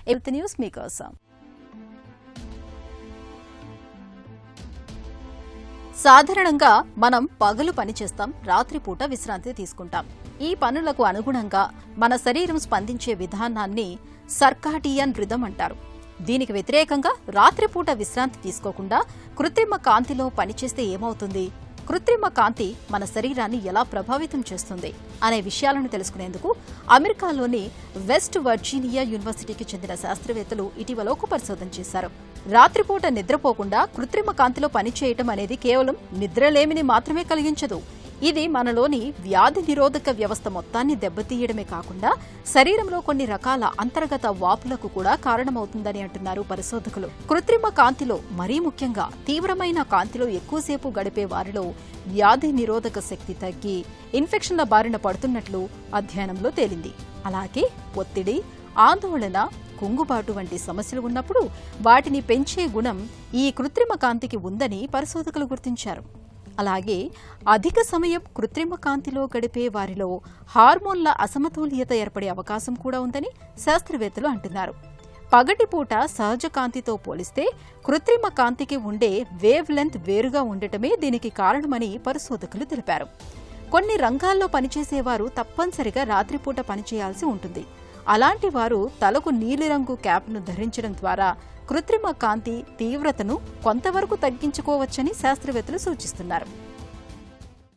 Health news మీకోసం. సాధారణంగా మనం పగలు పనిచేస్తాం, రాత్రిపూట విశ్రాంతి తీసుకుంటాం. ఈ పనులకు అనుగుణంగా మన శరీరం స్పందించే విధానాన్ని సర్కాడియన్ రిథమ్ అంటారు. దీనికి వ్యతిరేకంగా రాత్రిపూట విశ్రాంతి తీసుకోకుండా కృత్రిమ కాంతిలో పనిచేస్తే ఏమవుతుంది, కృత్రిమ కాంతి మన శరీరాన్ని ఎలా ప్రభావితం చేస్తుంది అనే విషయాలను తెలుసుకునేందుకు అమెరికాలోని వెస్ట్ వర్జీనియా యూనివర్సిటీకి చెందిన శాస్త్రవేత్తలు ఇటీవల ఒక పరిశోధన చేశారు. రాత్రిపూట నిద్రపోకుండా కృత్రిమ కాంతిలో పనిచేయటం అనేది కేవలం నిద్రలేమిని మాత్రమే కలిగించదు. ఇది మనలోని వ్యాధి నిరోధక వ్యవస్థ మొత్తాన్ని దెబ్బతీయడమే కాకుండా శరీరంలో కొన్ని రకాల అంతర్గత వాపులకు కూడా కారణమవుతుందని అంటున్నారు పరిశోధకులు. కృత్రిమ కాంతిలో, మరీ ముఖ్యంగా తీవ్రమైన కాంతిలో ఎక్కువసేపు గడిపే వారిలో వ్యాధి నిరోధక శక్తి తగ్గి ఇన్ఫెక్షన్ల బారిన పడుతున్నట్లు అధ్యయనంలో తేలింది. అలాగే ఒత్తిడి, ఆందోళన, కుంగుబాటు వంటి సమస్యలు ఉన్నప్పుడు వాటిని పెంచే గుణం ఈ కృత్రిమ కాంతికి ఉందని పరిశోధకులు గుర్తించారు. అలాగే అధిక సమయం కృత్రిమ కాంతిలో గడిపే వారిలో హార్మోన్ల అసమతుల్యత ఏర్పడే అవకాశం కూడా ఉందని శాస్త్రవేత్తలు అంటున్నారు. పగటిపూట సహజ కాంతితో పోలిస్తే కృత్రిమ కాంతికి ఉండే వేవ్ లెంత్ వేరుగా ఉండటమే దీనికి కారణమని పరిశోధకులు తెలిపారు. కొన్ని రంగాల్లో పనిచేసేవారు తప్పనిసరిగా రాత్రిపూట పనిచేయాల్సి ఉంటుంది. అలాంటి వారు తలకు నీలిరంగు క్యాప్ను ధరించడం ద్వారా కృత్రిమ కాంతి తీవ్రతను కొంతవరకు తగ్గించుకోవచ్చని శాస్త్రవేత్తలు సూచిస్తున్నారు.